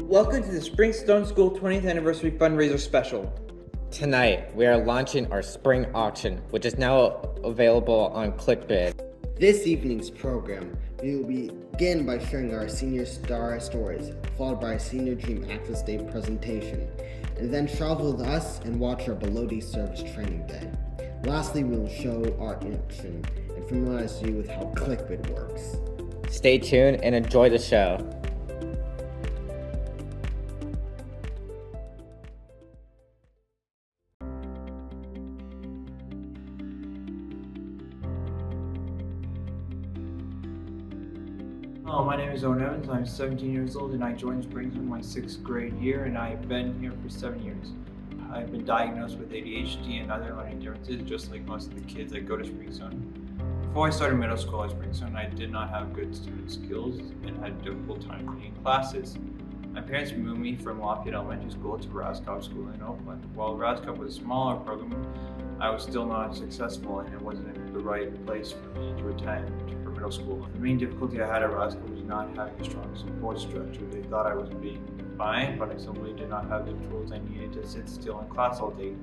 Welcome to the Springstone School 20th Anniversary Fundraiser Special. Tonight, we are launching our spring auction, which is now available on Clickbid. This evening's program, we will begin by sharing our senior star stories, followed by a senior dream access day presentation, and then travel with us and watch our below D service training day. Lastly, we will show our action and familiarize you with how Clickbid works. Stay tuned and enjoy the show. Hello, my name is Owen Evans. I'm 17 years old and I joined Springstone in my 6th grade year, and I've been here for 7 years. I've been diagnosed with ADHD and other learning differences, just like most of the kids that go to Springstone. Before I started middle school at Springstone, I did not have good student skills and had a difficult time taking classes. My parents moved me from Lafayette Elementary School to Roscoe School in Oakland. While Roscoe was a smaller program, I was still not successful and it wasn't the right place for me to attend for middle school. The main difficulty I had at Roscoe was not having a strong support structure. They thought I was being defiant, but I simply did not have the tools I needed to sit still in class all day.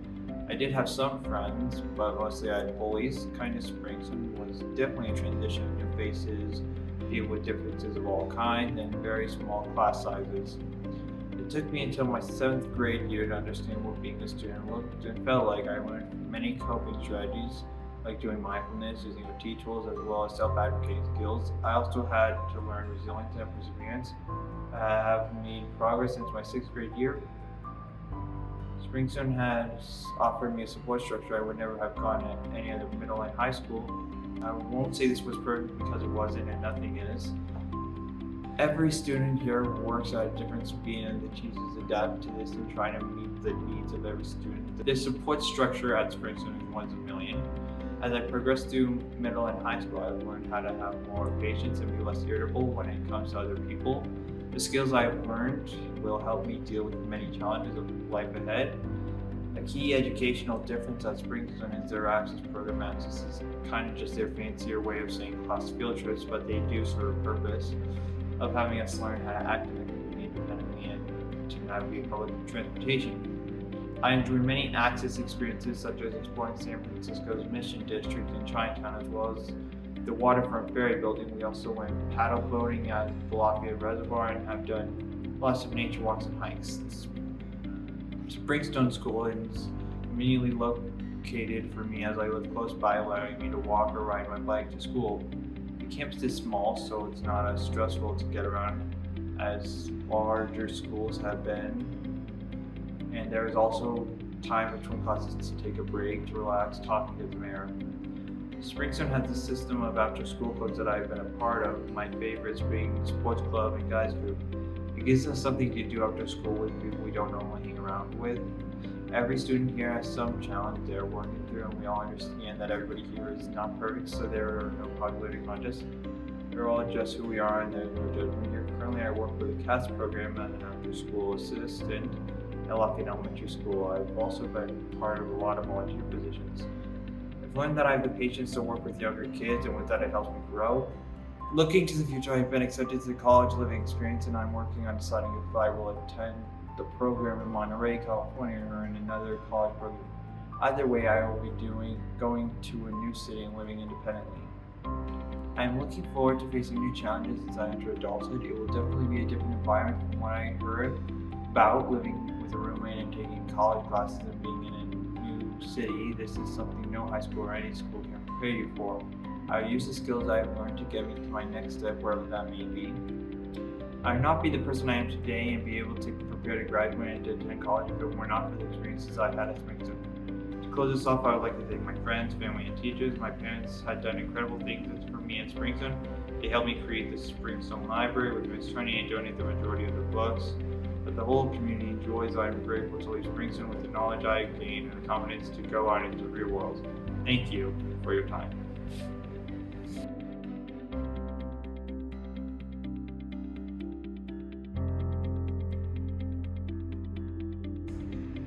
I did have some friends, but mostly I had bullies. Kindness Springstone was definitely a transition. New faces, deal with differences of all kinds, and very small class sizes. It took me until my 7th grade year to understand what being a student looked and felt like. I learned many coping strategies, like doing mindfulness, using OT tools, as well as self-advocating skills. I also had to learn resilience and perseverance. I have made progress since my 6th grade year. Springstone has offered me a support structure I would never have gotten at any other middle and high school. I won't say this was perfect because it wasn't, and nothing is. Every student here works at a different speed, and the teachers adapt to this and try to meet the needs of every student. The support structure at Springstone is one of a million. As I progressed through middle and high school, I've learned how to have more patience and be less irritable when it comes to other people. The skills I've learned will help me deal with the many challenges of life ahead. A key educational difference at Springstone is their access program. Access is kind of just their fancier way of saying class field trips, but they do serve a purpose of having us learn how to act in the community independently and to navigate public transportation. I enjoyed many access experiences, such as exploring San Francisco's Mission District in Chinatown, as well as the waterfront ferry building. We also went paddle boating at the Lafayette Reservoir and have done lots of nature walks and hikes. Springstone School is immediately located for me as I live close by, allowing me to walk or ride my bike to school. The campus is small, so it's not as stressful to get around as larger schools have been. And there is also time between classes to take a break, to relax, talk, and get the mayor. Springstone has a system of after-school clubs that I've been a part of, my favorites being the sports club and guys group. It gives us something to do after school with people we don't normally hang around with. Every student here has some challenge they're working through, and we all understand that everybody here is not perfect, so there are no popularity contests. We're all just who we are, and there's no judgment here. Currently, I work with the CATS program as an after-school assistant at Lafayette Elementary School. I've also been part of a lot of volunteer positions. I've learned that I have the patience to work with younger kids, and with that it helps me grow. Looking to the future, I've been accepted to the college living experience, and I'm working on deciding if I will attend the program in Monterey, California, or in another college program. Either way, I will be going to a new city and living independently. I'm looking forward to facing new challenges as I enter adulthood. It will definitely be a different environment from what I heard about living with a roommate and taking college classes and being in a new city. This is something no high school or any school can prepare you for. I'll use the skills I've learned to get me to my next step, wherever that may be. I would not be the person I am today and be able to prepare to graduate and to attend college if it were not for the experiences I had at Springstone. To close this off, I would like to thank my friends, family, and teachers. My parents had done incredible things for me at Springstone. They helped me create the Springstone Library, which was trying to donate the majority of the books. But the whole community enjoys. I'm grateful to leave Springstone with the knowledge I gained and the confidence to go out into the real world. Thank you for your time.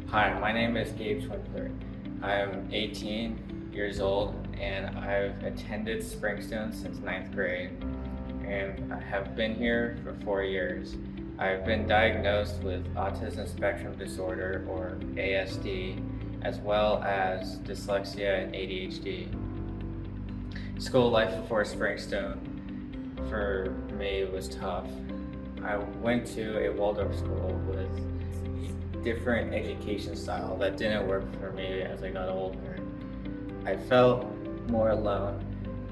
Hi, my name is Gabe Schwinkler. I'm 18 years old and I've attended Springstone since 9th grade. and I have been here for 4 years. I've been diagnosed with autism spectrum disorder, or ASD, as well as dyslexia and ADHD. School life before Springstone for me was tough. I went to a Waldorf school with different education style that didn't work for me as I got older. I felt more alone,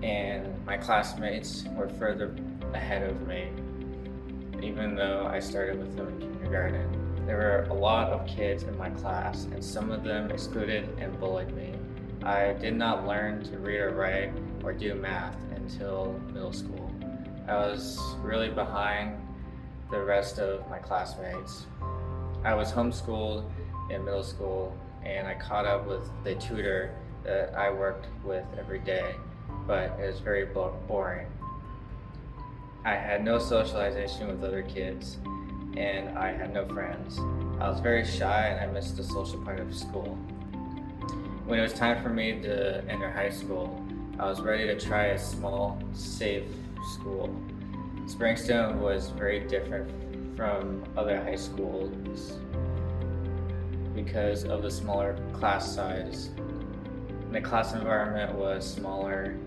and my classmates were further ahead of me, even though I started with them in kindergarten. There were a lot of kids in my class, and some of them excluded and bullied me. I did not learn to read or write or do math until middle school. I was really behind the rest of my classmates. I was homeschooled in middle school, and I caught up with the tutor that I worked with every day, but it was very boring. I had no socialization with other kids, and I had no friends. I was very shy, and I missed the social part of school. When it was time for me to enter high school, I was ready to try a small, safe school. Springstone was very different from other high schools because of the smaller class size. The class environment was smaller,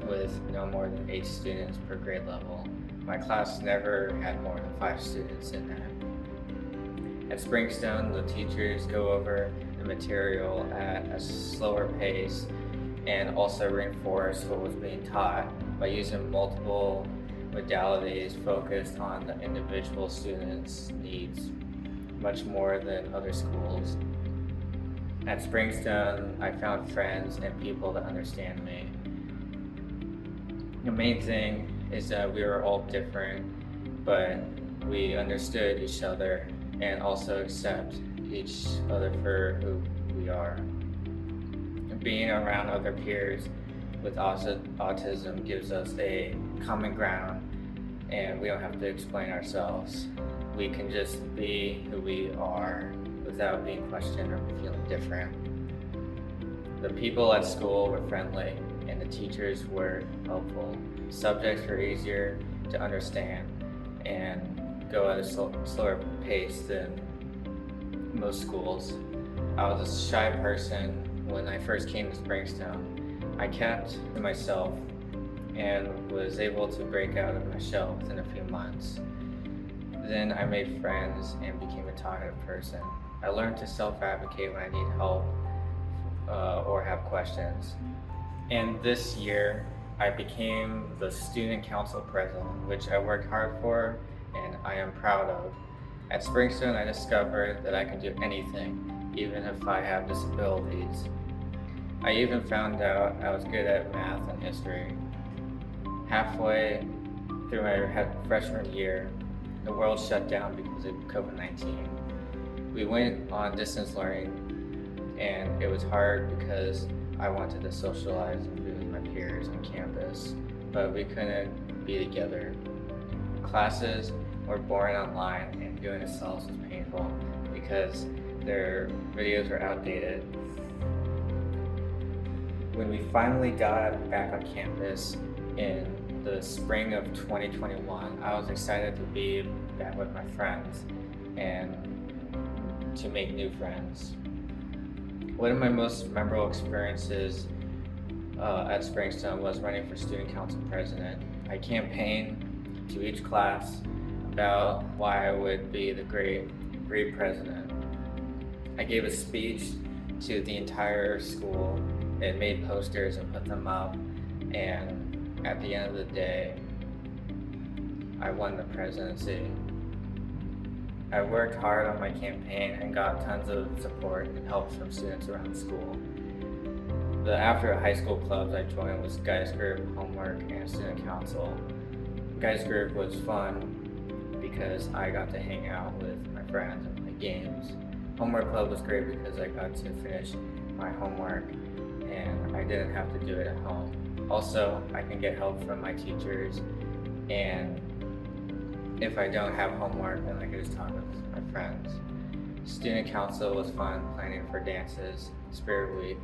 with no more than 8 students per grade level. My class never had more than 5 students in it. At Springstone, the teachers go over the material at a slower pace and also reinforce what was being taught by using multiple modalities focused on the individual students' needs, much more than other schools. At Springstone, I found friends and people that understand me. The main thing is that we were all different, but we understood each other and also accept each other for who we are. Being around other peers with autism gives us a common ground, and we don't have to explain ourselves. We can just be who we are without being questioned or feeling different. The people at school were friendly, and the teachers were helpful. Subjects were easier to understand and go at a slower pace than most schools. I was a shy person when I first came to Springstone. I kept to myself and was able to break out of my shell within a few months. Then I made friends and became a talkative person. I learned to self-advocate when I need help or have questions. And this year, I became the student council president, which I worked hard for and I am proud of. At Springstone, I discovered that I can do anything, even if I have disabilities. I even found out I was good at math and history. Halfway through my freshman year, the world shut down because of COVID-19. We went on distance learning, and it was hard because I wanted to socialize and be with my peers on campus, but we couldn't be together. Classes were boring online, and doing itself was painful because their videos were outdated. When we finally got back on campus in the spring of 2021, I was excited to be back with my friends and to make new friends. One of my most memorable experiences at Springstone was running for student council president. I campaigned to each class about why I would be the great president. I gave a speech to the entire school and made posters and put them up, and at the end of the day, I won the presidency. I worked hard on my campaign and got tons of support and help from students around the school. The after high school clubs I joined was Guys Group, Homework, and Student Council. Guys Group was fun because I got to hang out with my friends and play games. Homework Club was great because I got to finish my homework and I didn't have to do it at home. Also, I can get help from my teachers, and if I don't have homework, then I can just talk with my friends. Student Council was fun, planning for dances, Spirit Week,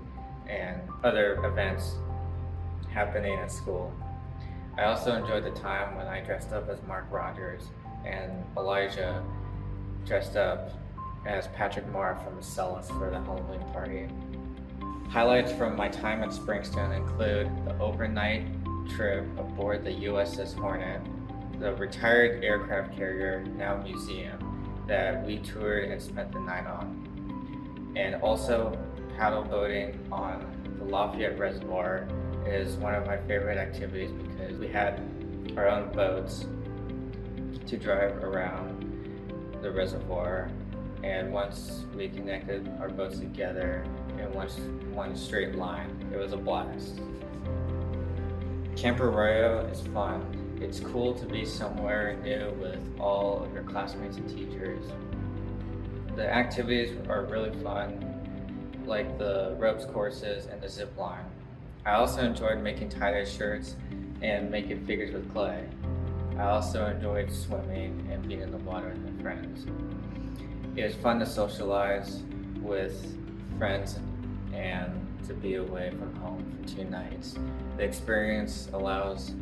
and other events happening at school. I also enjoyed the time when I dressed up as Mark Rogers and Elijah dressed up as Patrick Moore from Celis for the Halloween party. Highlights from my time at Springstone include the overnight trip aboard the USS Hornet, the retired aircraft carrier, now museum, that we toured and spent the night on. And also paddle boating on the Lafayette Reservoir is one of my favorite activities because we had our own boats to drive around the reservoir, and once we connected our boats together in one straight line, it was a blast. Camp Arroyo is fun. It's cool to be somewhere new with all of your classmates and teachers. The activities are really fun, like the ropes courses and the zip line. I also enjoyed making tie-dye shirts and making figures with clay. I also enjoyed swimming and being in the water with my friends. It was fun to socialize with friends and to be away from home for 2 nights. The experience allows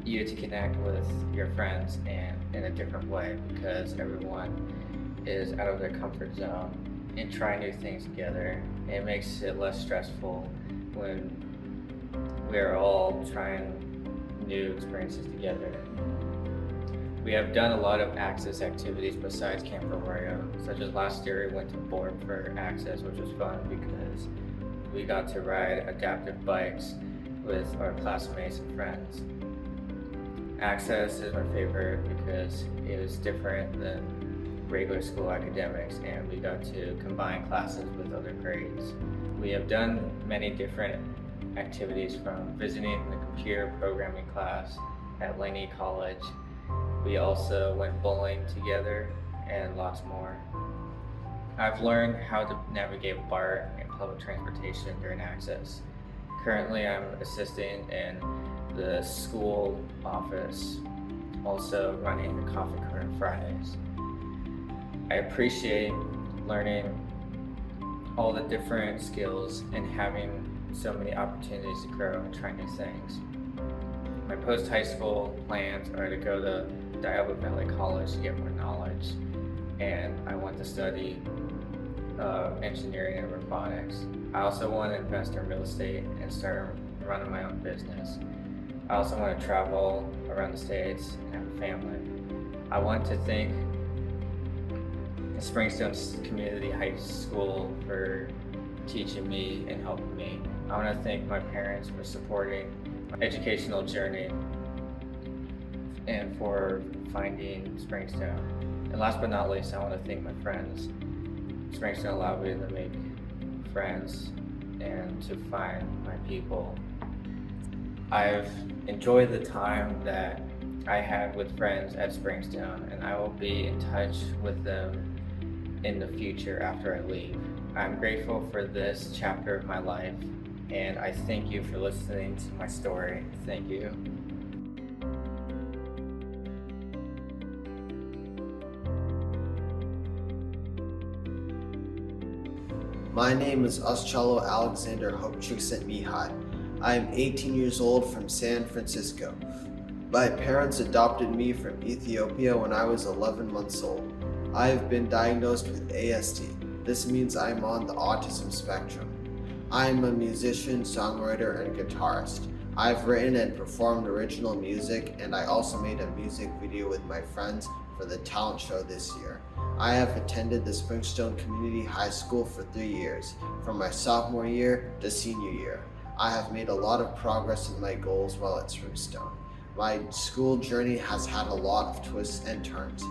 you to connect with your friends and in a different way because everyone is out of their comfort zone and trying new things together. It makes it less stressful when we're all trying new experiences together. We have done a lot of Access activities besides Camp Arroyo, such as last year we went to Board for Access, which was fun because we got to ride adaptive bikes with our classmates and friends. Access is my favorite because it was different than regular school academics and we got to combine classes with other grades. We have done many different activities from visiting the computer programming class at Laney College. We also went bowling together and lots more. I've learned how to navigate BART and public transportation during Access. Currently, I'm assisting in the school office, also running the Coffee Corner Fridays. I appreciate learning all the different skills and having so many opportunities to grow and try new things. My post-high school plans are to go to Diablo Valley College to get more knowledge, and I want to study engineering and robotics. I also want to invest in real estate and start running my own business. I also want to travel around the States and have a family. I want to thank Springstone Community High School for teaching me and helping me. I want to thank my parents for supporting my educational journey and for finding Springstone. And last but not least, I want to thank my friends. Springstone allowed me to make friends and to find my people. I've enjoyed the time that I had with friends at Springstone, and I will be in touch with them in the future after I leave. I'm grateful for this chapter of my life, and I thank you for listening to my story. Thank you. My name is Uschalo Alexander Hopchukset Mihai. I am 18 years old from San Francisco. My parents adopted me from Ethiopia when I was 11 months old. I have been diagnosed with ASD. This means I am on the autism spectrum. I am a musician, songwriter, and guitarist. I've written and performed original music, and I also made a music video with my friends for the talent show this year. I have attended the Springstone Community High School for 3 years, from my sophomore year to senior year. I have made a lot of progress in my goals while at Springstone. My school journey has had a lot of twists and turns.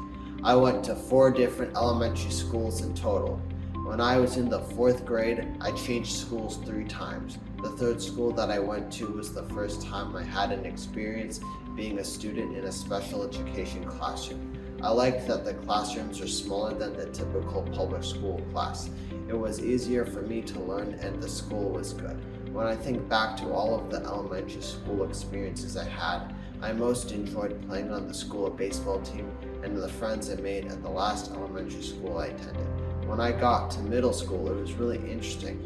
I went to 4 different elementary schools in total. When I was in the 4th grade, I changed schools 3 times. The 3rd school that I went to was the first time I had an experience being a student in a special education classroom. I liked that the classrooms are smaller than the typical public school class. It was easier for me to learn and the school was good. When I think back to all of the elementary school experiences I had, I most enjoyed playing on the school baseball team and the friends I made at the last elementary school I attended. When I got to middle school, it was really interesting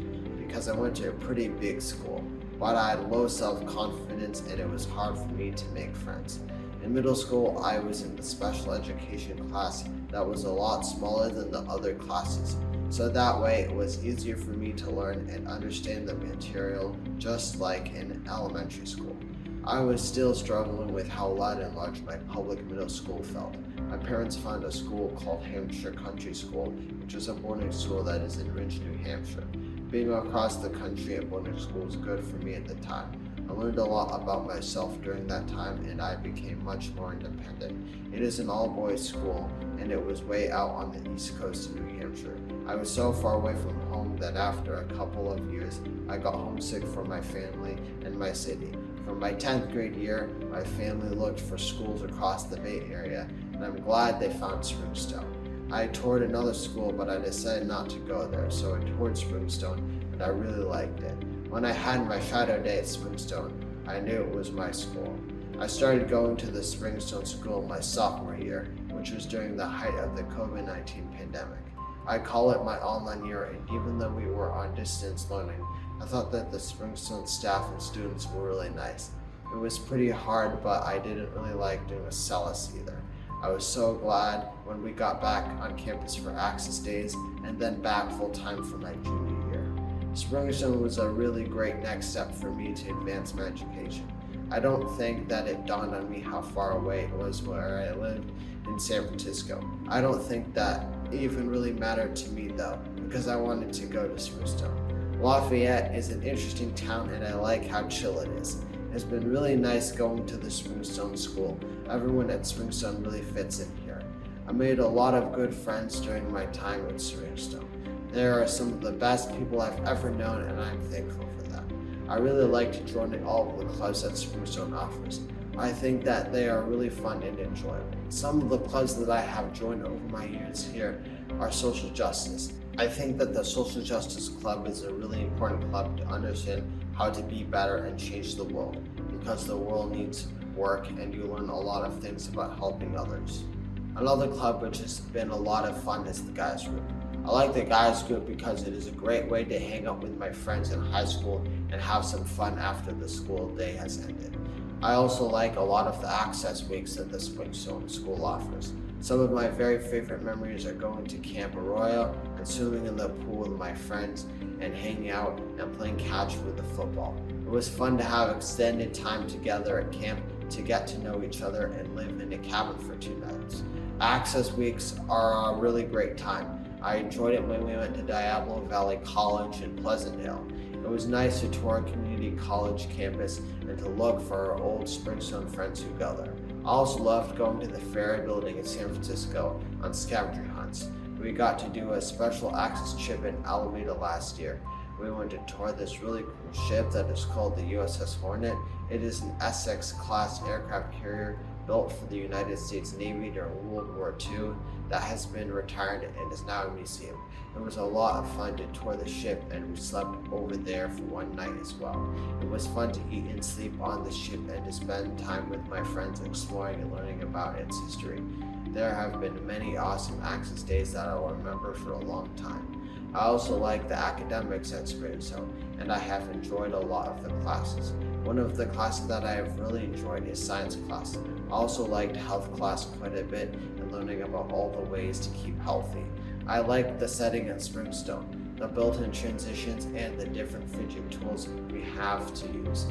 because I went to a pretty big school. but I had low self-confidence and it was hard for me to make friends. In middle school, I was in the special education class that was a lot smaller than the other classes, so that way it was easier for me to learn and understand the material just like in elementary school. I was still struggling with how loud and large my public middle school felt. My parents found a school called Hampshire Country School, which is a boarding school that is in Ridge, New Hampshire. Being across the country at boarding school was good for me at the time. I learned a lot about myself during that time and I became much more independent. It is an all-boys school and it was way out on the east coast of New Hampshire. I was so far away from home that after a couple of years, I got homesick for my family and my city. For my 10th grade year, my family looked for schools across the Bay Area and I'm glad they found Springstone. I toured another school, but I decided not to go there, so I toured Springstone and I really liked it. When I had my shadow day at Springstone, I knew it was my school. I started going to the Springstone school my sophomore year, which was during the height of the COVID-19 pandemic. I call it my online year, and even though we were on distance learning, I thought that the Springstone staff and students were really nice. It was pretty hard, but I didn't really like doing a Celis either. I was so glad when we got back on campus for Access Days and then back full-time for my junior year. Springstone was a really great next step for me to advance my education. I don't think that it dawned on me how far away it was where I lived in San Francisco. I don't think that even really mattered to me though, because I wanted to go to Springstone. Lafayette is an interesting town and I like how chill it is. It's been really nice going to the Springstone school. Everyone at Springstone really fits in here. I made a lot of good friends during my time at Springstone. They are some of the best people I've ever known and I'm thankful for that. I really liked joining all of the clubs that Springstone offers. I think that they are really fun and enjoyable. Some of the clubs that I have joined over my years here are social justice. I think that the Social Justice Club is a really important club to understand how to be better and change the world, because the world needs work and you learn a lot of things about helping others. Another club which has been a lot of fun is the Guys Group. I like the Guys Group because it is a great way to hang out with my friends in high school and have some fun after the school day has ended. I also like a lot of the access weeks that the Springstone School offers. Some of my very favorite memories are going to Camp Arroyo and swimming in the pool with my friends and hanging out and playing catch with the football. It was fun to have extended time together at camp to get to know each other and live in a cabin for 2 nights. Access weeks are a really great time. I enjoyed it when we went to Diablo Valley College in Pleasantdale. It was nice to tour a community college campus and to look for our old Springstone friends who go there. I also loved going to the Ferry Building in San Francisco on scavenger hunts. We got to do a special access trip in Alameda last year. We went to tour this really cool ship that is called the USS Hornet. It is an Essex-class aircraft carrier built for the United States Navy during World War II that has been retired and is now a museum. It was a lot of fun to tour the ship and we slept over there for 1 night as well. It was fun to eat and sleep on the ship and to spend time with my friends exploring and learning about its history. There have been many awesome access days that I'll remember for a long time. I also like the academics at Springstone, and I have enjoyed a lot of the classes. One of the classes that I have really enjoyed is science class. I also liked health class quite a bit and learning about all the ways to keep healthy. I liked the setting at Springstone, the built-in transitions, and the different fidget tools we have to use.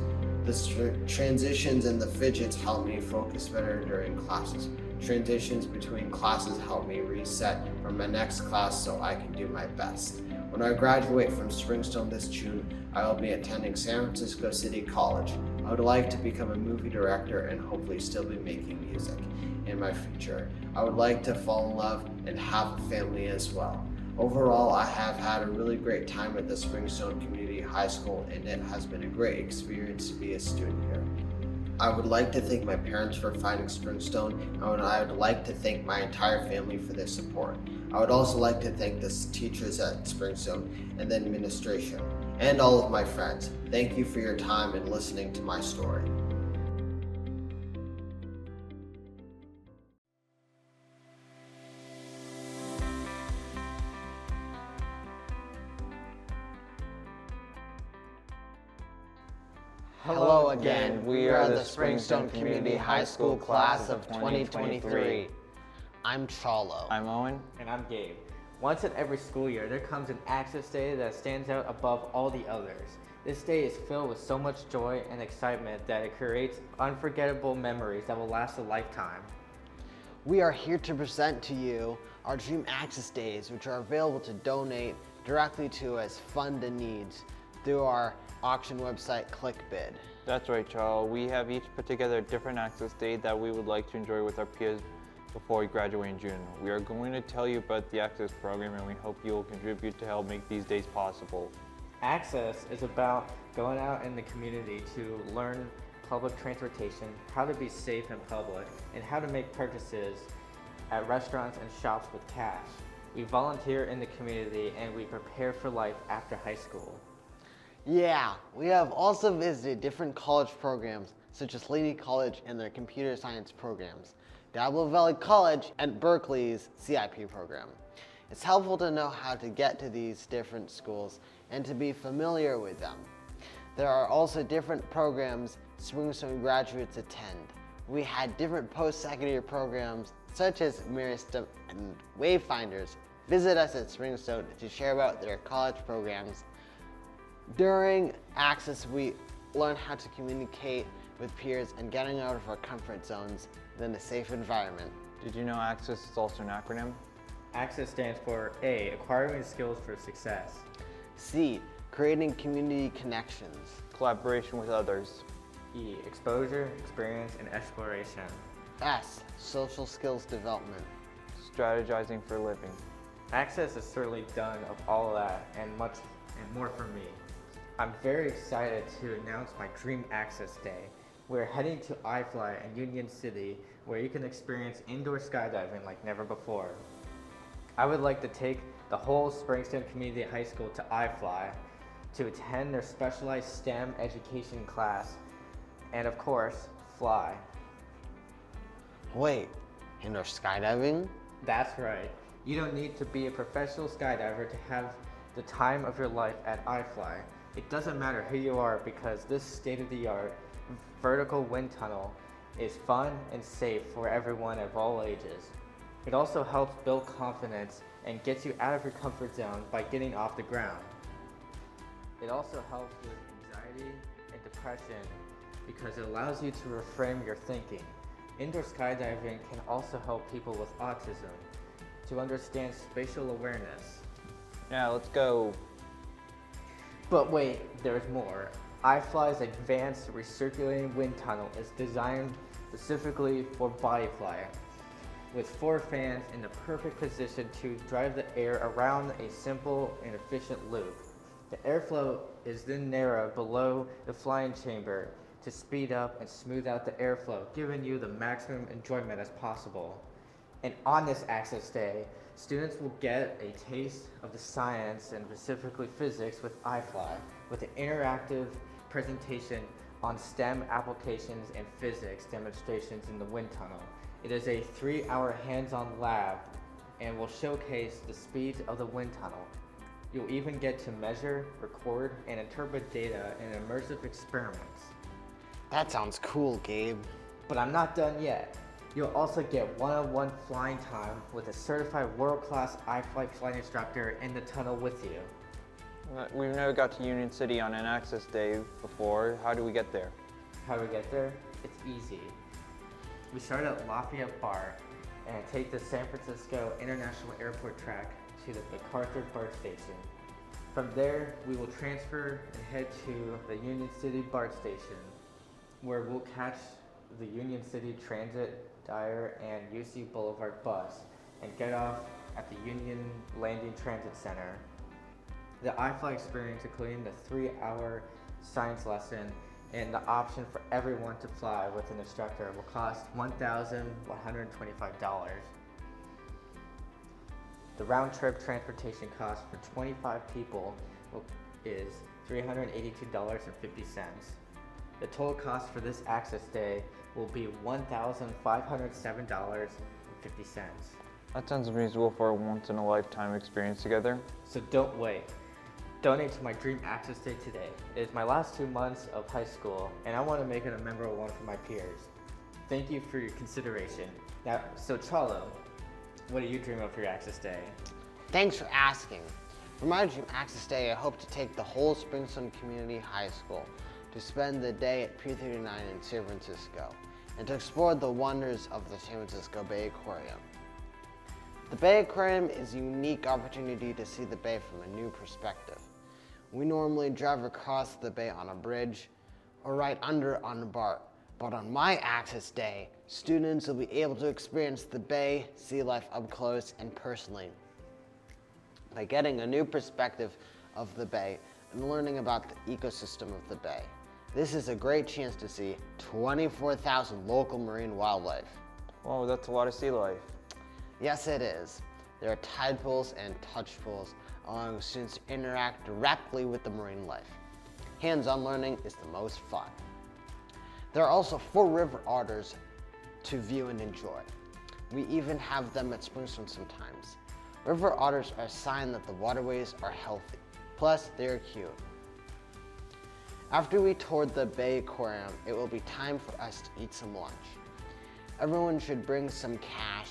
The transitions and the fidgets help me focus better during classes. Transitions between classes help me reset for my next class so I can do my best. When I graduate from Springstone this June, I will be attending San Francisco City College. I would like to become a movie director and hopefully still be making music in my future. I would like to fall in love and have a family as well. Overall, I have had a really great time at the Springstone Community High School and it has been a great experience to be a student here. I would like to thank my parents for finding Springstone, and I would like to thank my entire family for their support. I would also like to thank the teachers at Springstone and the administration, and all of my friends. Thank you for your time and listening to my story. Hello again. We are the Springstone Community High School class of 2023. I'm Chalo. I'm Owen. And I'm Gabe. Once in every school year, there comes an Access Day that stands out above all the others. This day is filled with so much joy and excitement that it creates unforgettable memories that will last a lifetime. We are here to present to you our Dream Access Days, which are available to donate directly to as fund a needs through our auction website, Clickbid. That's right, Charles. We have each put together a different access day that we would like to enjoy with our peers before we graduate in June. We are going to tell you about the Access program, and we hope you will contribute to help make these days possible. Access is about going out in the community to learn public transportation, how to be safe in public, and how to make purchases at restaurants and shops with cash. We volunteer in the community and we prepare for life after high school. Yeah, we have also visited different college programs such as Lady College and their computer science programs, Diablo Valley College and Berkeley's CIP program. It's helpful to know how to get to these different schools and to be familiar with them. There are also different programs Springstone graduates attend. We had different post-secondary programs such as Meristem and Wayfinders visit us at Springstone to share about their college programs. During Access, we learn how to communicate with peers and getting out of our comfort zones in a safe environment. Did you know Access is also an acronym? Access stands for A, acquiring skills for success. C, creating community connections. Collaboration with others. E, exposure, experience, and exploration. S, social skills development. Strategizing for a living. Access has certainly done of all of that and much and more for me. I'm very excited to announce my Dream Access Day. We're heading to iFly in Union City, where you can experience indoor skydiving like never before. I would like to take the whole Springstone Community High School to iFly to attend their specialized STEM education class and, of course, fly. Wait, indoor skydiving? That's right. You don't need to be a professional skydiver to have the time of your life at iFly. It doesn't matter who you are because this state-of-the-art vertical wind tunnel is fun and safe for everyone of all ages. It also helps build confidence and gets you out of your comfort zone by getting off the ground. It also helps with anxiety and depression because it allows you to reframe your thinking. Indoor skydiving can also help people with autism to understand spatial awareness. Yeah, let's go. But wait, there's more. iFly's advanced recirculating wind tunnel is designed specifically for bodyfly, with 4 fans in the perfect position to drive the air around a simple and efficient loop. The airflow is then narrowed below the flying chamber to speed up and smooth out the airflow, giving you the maximum enjoyment as possible. And on this Access Day, students will get a taste of the science and specifically physics with iFly, with an interactive presentation on STEM applications and physics demonstrations in the wind tunnel. It is a 3-hour hands-on lab and will showcase the speeds of the wind tunnel. You'll even get to measure, record, and interpret data in immersive experiments. That sounds cool, Gabe. But I'm not done yet. You'll also get one-on-one flying time with a certified world-class iFly flight instructor in the tunnel with you. We've never got to Union City on an Access Day before. How do we get there? How do we get there? It's easy. We start at Lafayette Bar and take the San Francisco International Airport track to the MacArthur BART station. From there, we will transfer and head to the Union City BART station, where we'll catch the Union City Transit, Dyer, and UC Boulevard bus and get off at the Union Landing Transit Center. The iFly experience, including the 3-hour science lesson and the option for everyone to fly with an instructor, will cost $1,125. The round-trip transportation cost for 25 people is $382.50. The total cost for this Access Day will be $1,507.50. That sounds reasonable for a once-in-a-lifetime experience together. So don't wait. donate to my Dream Access Day today. It is my last 2 months of high school, and I want to make it a memorable one for my peers. Thank you for your consideration. Now, so Chalo, what do you dream of for your Access Day? Thanks for asking. For my Dream Access Day, I hope to take the whole Springstone Community High School to spend the day at Pier 39 in San Francisco and to explore the wonders of the San Francisco Bay Aquarium. The Bay Aquarium is a unique opportunity to see the bay from a new perspective. We normally drive across the bay on a bridge or right under it on a BART, but on my Access Day, students will be able to experience the bay sea life up close and personally by getting a new perspective of the bay and learning about the ecosystem of the bay. This is a great chance to see 24,000 local marine wildlife. Whoa, that's a lot of sea life. Yes, it is. There are tide pools and touch pools, allowing students to interact directly with the marine life. Hands-on learning is the most fun. There are also 4 river otters to view and enjoy. We even have them at Springstone sometimes. River otters are a sign that the waterways are healthy. Plus, they are cute. After we toured the Bay Aquarium, it will be time for us to eat some lunch. Everyone should bring some cash.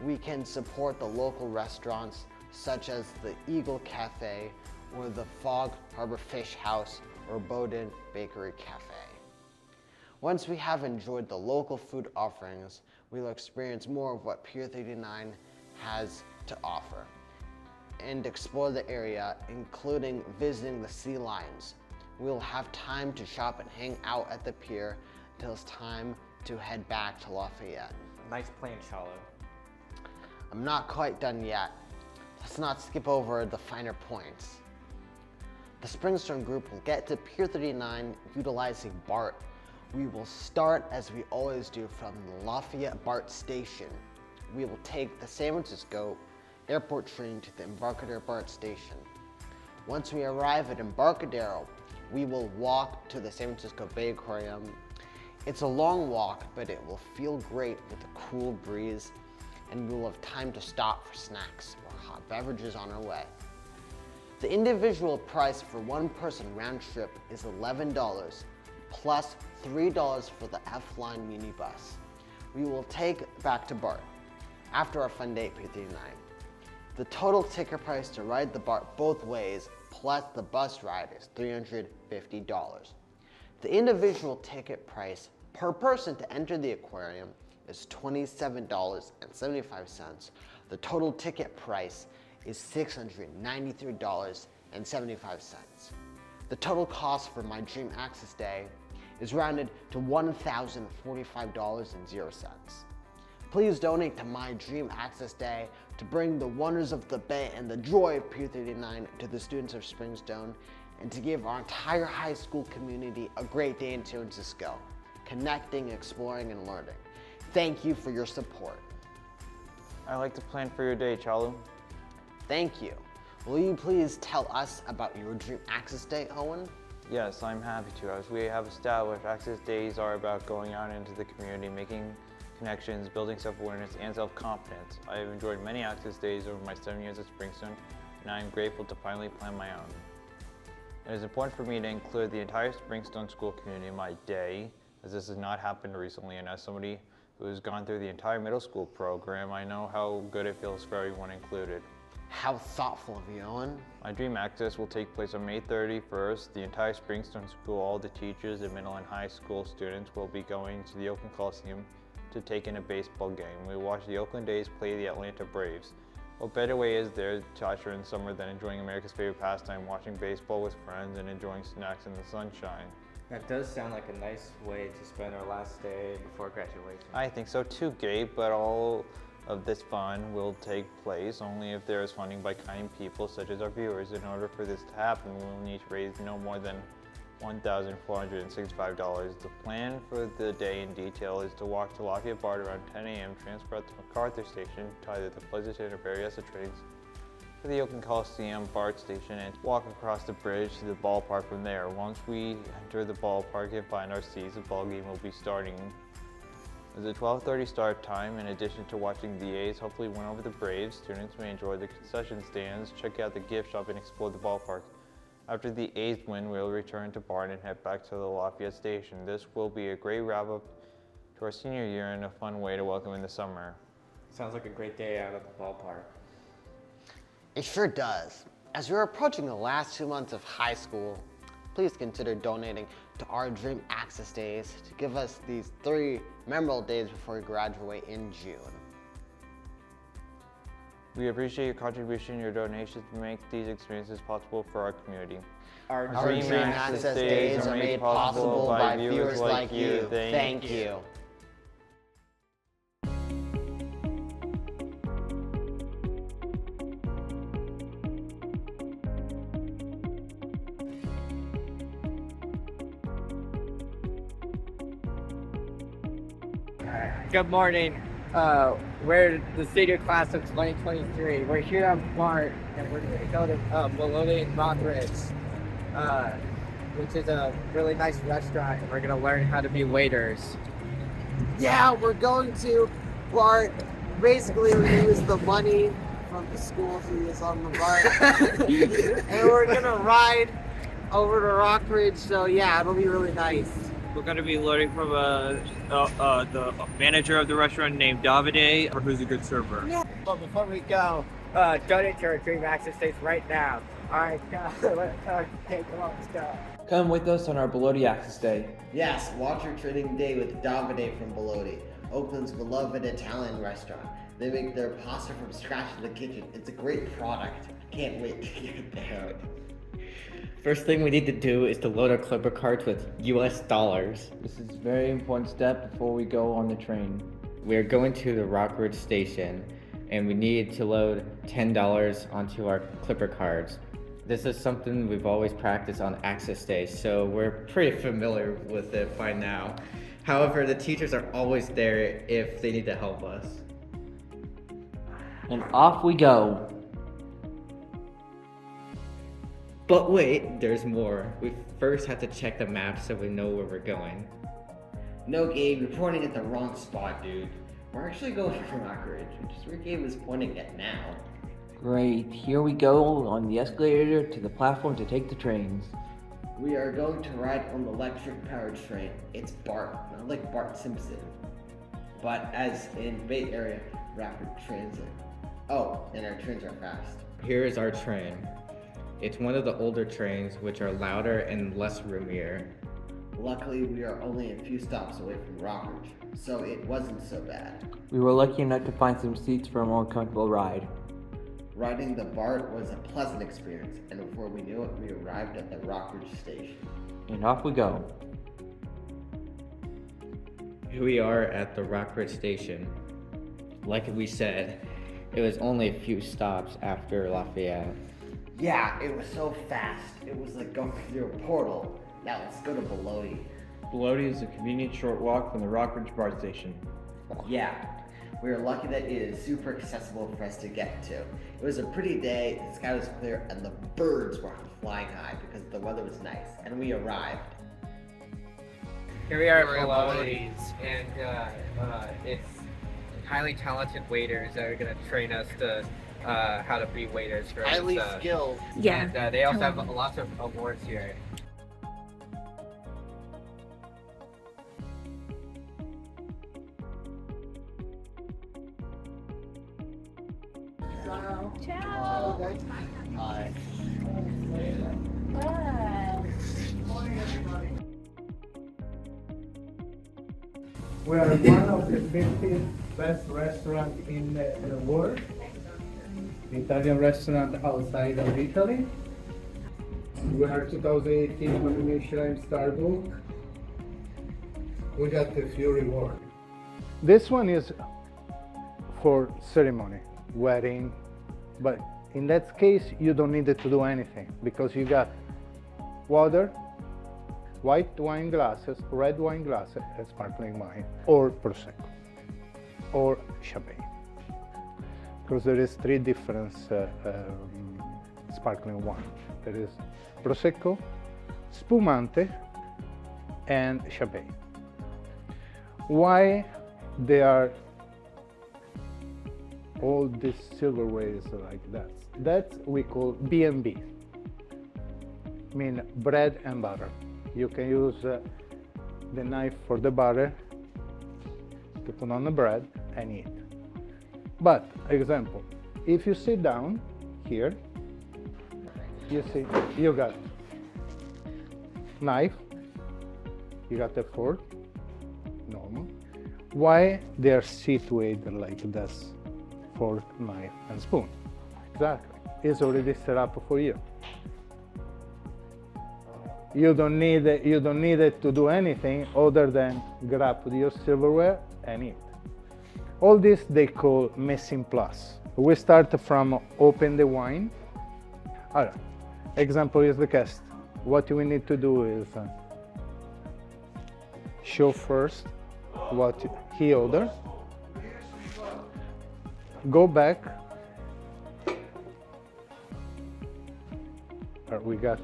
We can support the local restaurants such as the Eagle Cafe or the Fog Harbor Fish House or Bowden Bakery Cafe. Once we have enjoyed the local food offerings, we will experience more of what Pier 39 has to offer and explore the area, including visiting the sea lions. We will have time to shop and hang out at the pier until it's time to head back to Lafayette. Nice plan, Chalo. I'm not quite done yet. Let's not skip over the finer points. The Springstone group will get to Pier 39 utilizing BART. We will start, as we always do, from the Lafayette BART station. We will take the San Francisco airport train to the Embarcadero BART station. Once we arrive at Embarcadero, we will walk to the San Francisco Bay Aquarium. It's a long walk, but it will feel great with a cool breeze, and we will have time to stop for snacks or hot beverages on our way. The individual price for one person round trip is $11, plus $3 for the F-Line minibus. We will take back to BART after our fun day at Pier 39. The total ticket price to ride the BART both ways, plus the bus ride, is $350. The individual ticket price per person to enter the aquarium is $27.75. The total ticket price is $693.75. The total cost for my Dream Access Day is rounded to $1,045.00. Please donate to my Dream Access Day to bring the wonders of the bay and the joy of Pier 39 to the students of Springstone and to give our entire high school community a great day in San Francisco, connecting, exploring, and learning. Thank you for your support. I like the plan for your day, Chalo. Thank you. Will you please tell us about your Dream Access Day, Owen? Yes, I'm happy to. As we have established, Access Days are about going out into the community, making connections, building self-awareness, and self-confidence. I have enjoyed many Access Days over my 7 years at Springstone, and I am grateful to finally plan my own. It is important for me to include the entire Springstone school community in my day, as this has not happened recently, and as somebody who has gone through the entire middle school program, I know how good it feels for everyone included. How thoughtful of you, Owen. My Dream Access will take place on May 31st. The entire Springstone school, all the teachers and middle and high school students will be going to the Oakland Coliseum to take in a baseball game. We will watch the Oakland A's play the Atlanta Braves. What better way is there to usher in summer than enjoying America's favorite pastime, watching baseball with friends and enjoying snacks in the sunshine? That does sound like a nice way to spend our last day before graduation. I think so too, Gabe, but all of this fun will take place only if there is funding by kind people such as our viewers. In order for this to happen, we will need to raise no more than $1,465. The plan for the day in detail is to walk to Lafayette BART around 10 a.m., transfer out to MacArthur Station to either the Pleasanton or Berryessa trains to the Oakland Coliseum BART station and walk across the bridge to the ballpark from there. Once we enter the ballpark and find our seats, the ball game will be starting. There's a 12:30 start time. In addition to watching the A's hopefully win over the Braves, students may enjoy the concession stands, check out the gift shop, and explore the ballpark. After the 8th win, we'll return to Bart and head back to the Lafayette station. This will be a great wrap-up to our senior year and a fun way to welcome in the summer. Sounds like a great day out at the ballpark. It sure does. As we're approaching the last 2 months of high school, please consider donating to our Dream Access Days to give us these 3 memorable days before we graduate in June. We appreciate your contribution, your donations to make these experiences possible for our community. Our Our Dream Access Days are made possible by viewers like you. Thank you. Good morning. We're the senior class of 2023. We're here at Bart, and we're going to go to Bologna and Rockridge, which is a really nice restaurant, and we're going to learn how to be waiters. Yeah, we're going to Bart. Basically, we use the money from the school to use on the Bart. And we're going to ride over to Rockridge, so yeah, it'll be really nice. We're going to be learning from the manager of the restaurant named Davide, who's a good server. But before we go, donate to our Dream Access Days right now. All right, okay, come on, let's go. Come with us on our Bologna Access Day. Yes, watch your training day with Davide from Bologna, Oakland's beloved Italian restaurant. They make their pasta from scratch in the kitchen. It's a great product. Can't wait to get there. First thing we need to do is to load our Clipper cards with US dollars. This is a very important step before we go on the train. We're going to the Rockridge station, and we need to load $10 onto our Clipper cards. This is something we've always practiced on Access Day, so we're pretty familiar with it by now. However, the teachers are always there if they need to help us. And off we go. But wait, there's more. We first have to check the map so we know where we're going. No, Gabe, you're pointing at the wrong spot, dude. We're actually going for Rockridge, which is where Gabe is pointing at now. Great, here we go on the escalator to the platform to take the trains. We are going to ride on the electric-powered train. It's BART, not like Bart Simpson, but as in Bay Area Rapid Transit. Oh, and our trains are fast. Here is our train. It's one of the older trains, which are louder and less roomier. Luckily, we are only a few stops away from Rockridge, so it wasn't so bad. We were lucky enough to find some seats for a more comfortable ride. Riding the BART was a pleasant experience, and before we knew it, we arrived at the Rockridge station. And off we go. Here we are at the Rockridge station. Like we said, it was only a few stops after Lafayette. Yeah, it was so fast. It was like going through a portal. Now let's go to Bologna. Bologna is a convenient short walk from the Rockridge BART station. Yeah, we are lucky that it is super accessible for us to get to. It was a pretty day, the sky was clear, and the birds were flying high because the weather was nice, and we arrived. Here we are at Bologna's, and it's highly talented waiters that are going to train us to how to be waiters for Highly skilled. Yeah. And they also have lots of awards here. Ciao. Hi. We are one of the 50 best restaurants in the world. The Italian restaurant outside of Italy. We are 2018 Michelin Star Book. We got a few rewards. This one is for ceremony, wedding, but in that case you don't need to do anything because you got water, white wine glasses, red wine glasses, and sparkling wine, or Prosecco, or Champagne. Because there is 3 different sparkling wine. There is Prosecco, Spumante, and Champagne. Why they are all these silverwares like that? That we call B&B. mean bread and butter. You can use the knife for the butter to put on the bread and eat. But, example, if you sit down here, you see, you got knife, you got a fork, normal. Why they are situated like this? Fork, knife, and spoon. Exactly. It's already set up for you. You don't need it to do anything other than grab your silverware and eat. All this they call missing plus. We start from open the wine. All right. Example is the guest. What we need to do is show first what he ordered. Go back. We got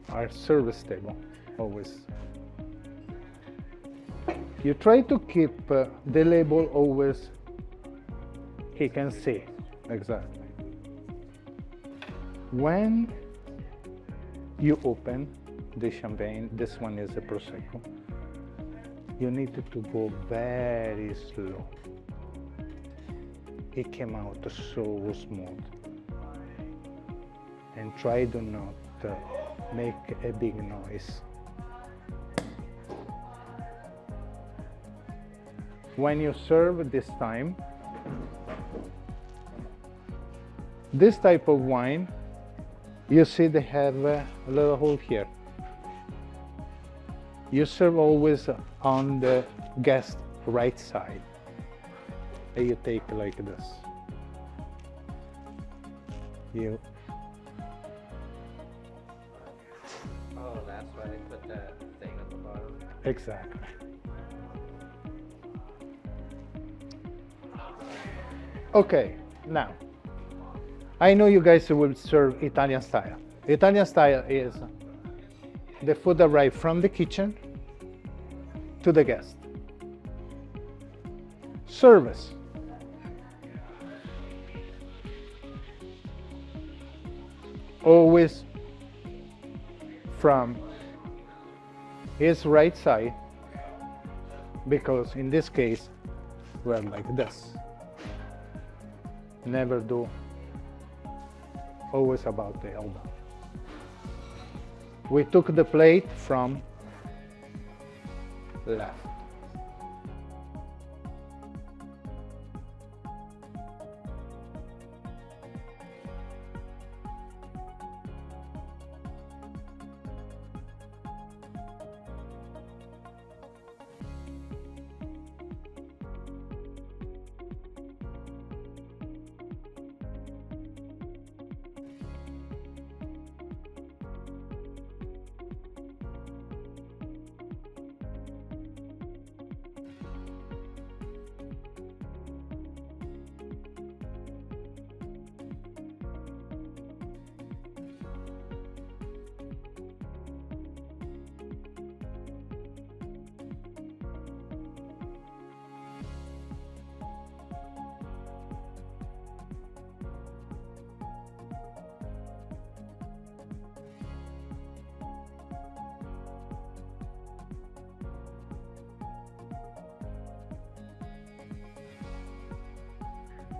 our service table always. You try to keep the label always he can see exactly. When you open the champagne, this one is a Prosecco, you need to go very slow. It came out so smooth. And try to not make a big noise. When you serve this time, this type of wine, you see they have a little hole here. You serve always on the guest right side. And you take like this. You Oh, that's why they put that thing at the bottom. exactly. Okay, now I know you guys will serve Italian style. Italian style is the food arrives from the kitchen to the guest. Service. Always from his right side, because in this case we're like this. Never do always about the elbow. We took the plate from left.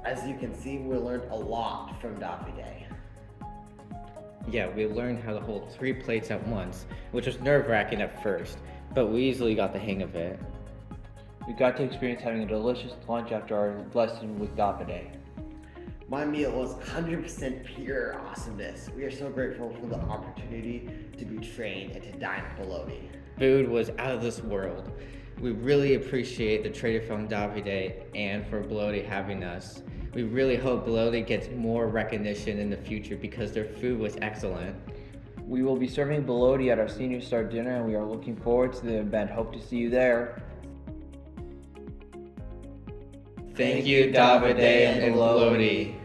As you can see, we learned a lot from Davide. Yeah, we learned how to hold 3 plates at once, which was nerve-wracking at first, but we easily got the hang of it. We got to experience having a delicious lunch after our lesson with Davide. My meal was 100% pure awesomeness. We are so grateful for the opportunity to be trained and to dine at Bologna. Food was out of this world. We really appreciate the trader from Davide and for Bologna having us. We really hope Bologna gets more recognition in the future because their food was excellent. We will be serving Bologna at our Senior Star dinner and we are looking forward to the event. Hope to see you there. Thank you, Davide and Bologna.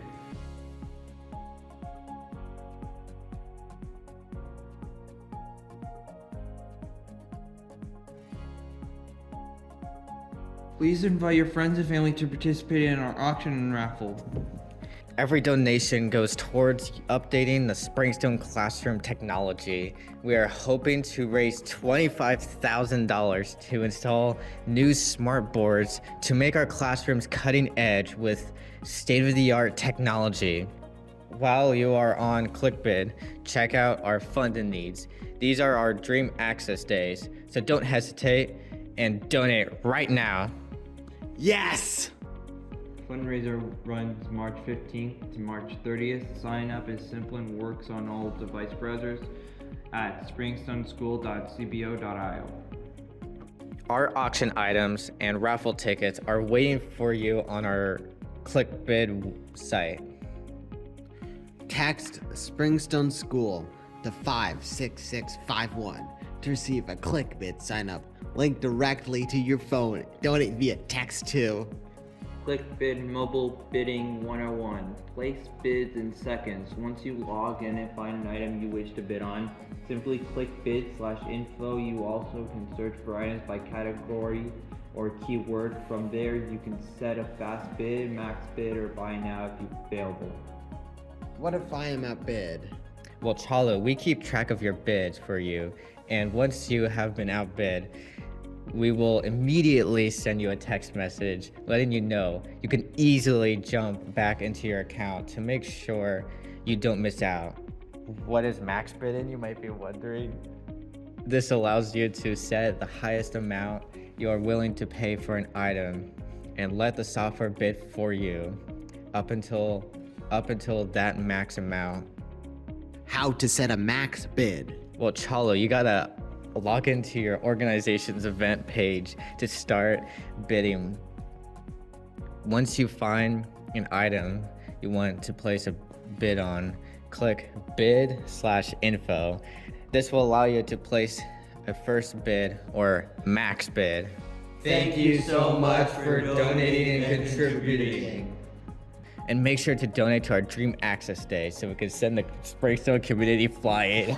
Please invite your friends and family to participate in our auction and raffle. Every donation goes towards updating the Springstone classroom technology. We are hoping to raise $25,000 to install new smart boards to make our classrooms cutting edge with state-of-the-art technology. While you are on Clickbid, check out our funding needs. These are our Dream Access Days, so don't hesitate and donate right now. Yes! Fundraiser runs March 15th to March 30th. Sign up is simple and works on all device browsers at springstoneschool.cbo.io. Our auction items and raffle tickets are waiting for you on our Clickbid site. Text Springstone School to 56651 to receive a Clickbid Sign Up Link directly to your phone. Donate via text too. Clickbid Mobile Bidding 101. Place bids in seconds. Once you log in and find an item you wish to bid on, simply click bid/info. You also can search for items by category or keyword. From there, you can set a fast bid, max bid, or buy now if available. What if I am outbid? Well, Chalo, we keep track of your bids for you, and once you have been outbid, we will immediately send you a text message letting you know. You can easily jump back into your account to make sure you don't miss out. What is max bidding, you might be wondering? This allows you to set the highest amount you are willing to pay for an item and let the software bid for you up until that max amount. How to set a max bid? Well, Chalo, you gotta log into your organization's event page to start bidding. Once you find an item you want to place a bid on, click bid/info. This will allow you to place a first bid or max bid. Thank you so much for donating and contributing. And make sure to donate to our Dream Access Day so we can send the Springstone community flying.